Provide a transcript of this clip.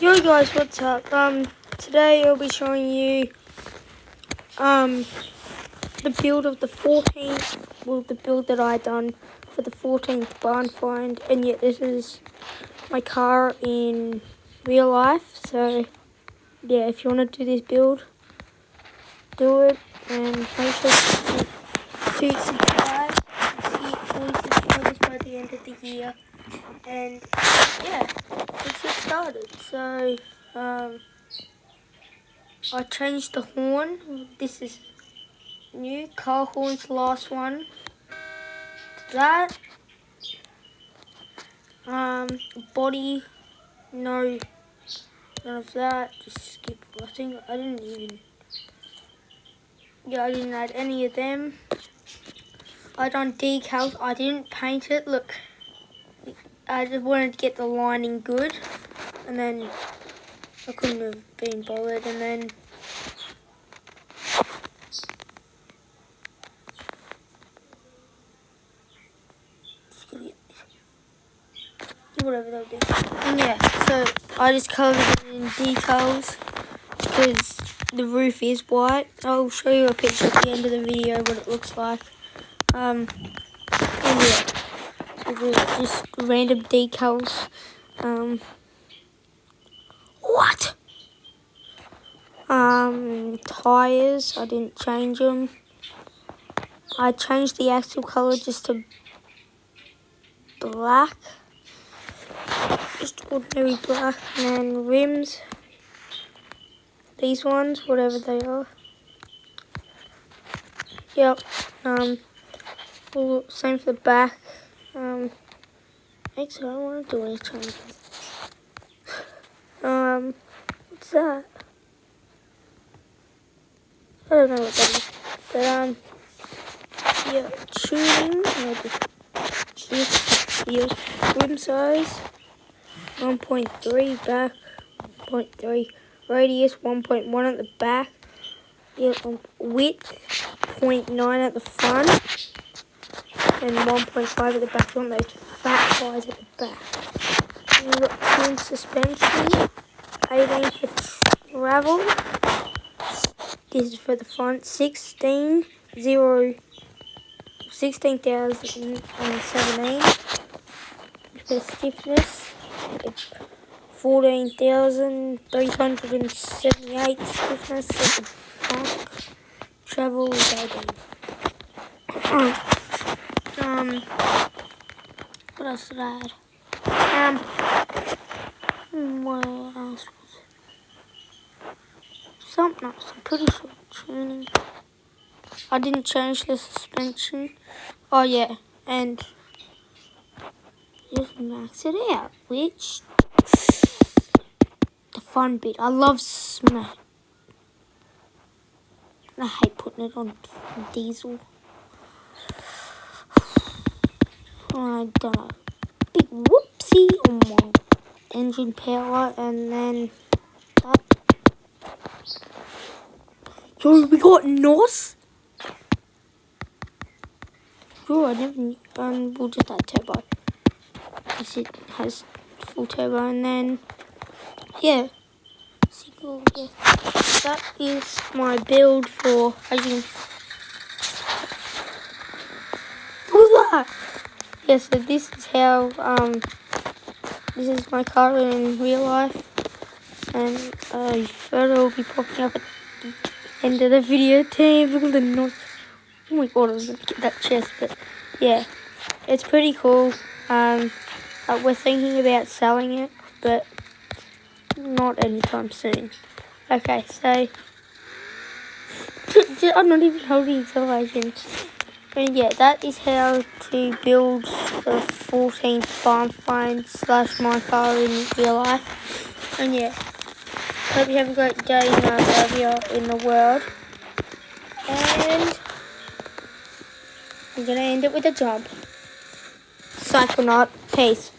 Yo guys, what's up? Today I'll be showing you the build of the 14th, well, the build that I done for the 14th barn find, and yet this is my car in real life. So yeah, if you want to do this build, do it, and make sure to subscribe. See fully subscribers by the end of the year, and yeah, let's get started. So I changed the horn. This is new car horn's last one. That body, no, none of that. Just skip. I think I didn't even. Yeah, I didn't add any of them. I done decals. I didn't paint it. Look, I just wanted to get the lining good, and then I couldn't have been bothered. And then whatever they'll do. And yeah, so I just covered it in decals because the roof is white. I'll show you a picture at the end of the video what it looks like. And yeah, so just random decals. What? Tires, I didn't change them. I changed the axle color just to black. Just ordinary black. And then rims, these ones, whatever they are. Yep. Same for the back. Actually, I don't want to do any changes. What's that? I don't know what that is. But yeah, tuning. Just rim size 1.3, back 0.3, radius 1.1 at the back. Yeah, width 0.9 at the front and 1.5 at the back. You want those fat guys at the back. And we've got tuned suspension, 18 for travel. This is for the front, 16,017. The stiffness, 14,378 stiffness at the back. Travel 18. What else did I add? What else was it? Something else, I'm pretty sure. Tuning. I didn't change the suspension. Oh yeah, and just max it out, which the fun bit. I love smash. I hate putting it on diesel. I done a big whoopsie on my engine power, and then that. Yo, we got NOS. Oh, I never knew. We'll just add turbo. Because it has full turbo, and then yeah. Single, yeah. That is my build for. As you can. What was that? Yeah, so this is how this is my car in real life, and a photo will be popping up at the end of the video. Damn, look at the noise. Oh my god, I was going to get that chest, but yeah, it's pretty cool. We're thinking about selling it, but not anytime soon. Okay, so I'm not even holding acceleration. And yeah, that is how to build the 14th barn find / my car in real life. And yeah, hope you have a great day wherever you're in the world. And I'm going to end it with a jump. Psychonaut. Peace.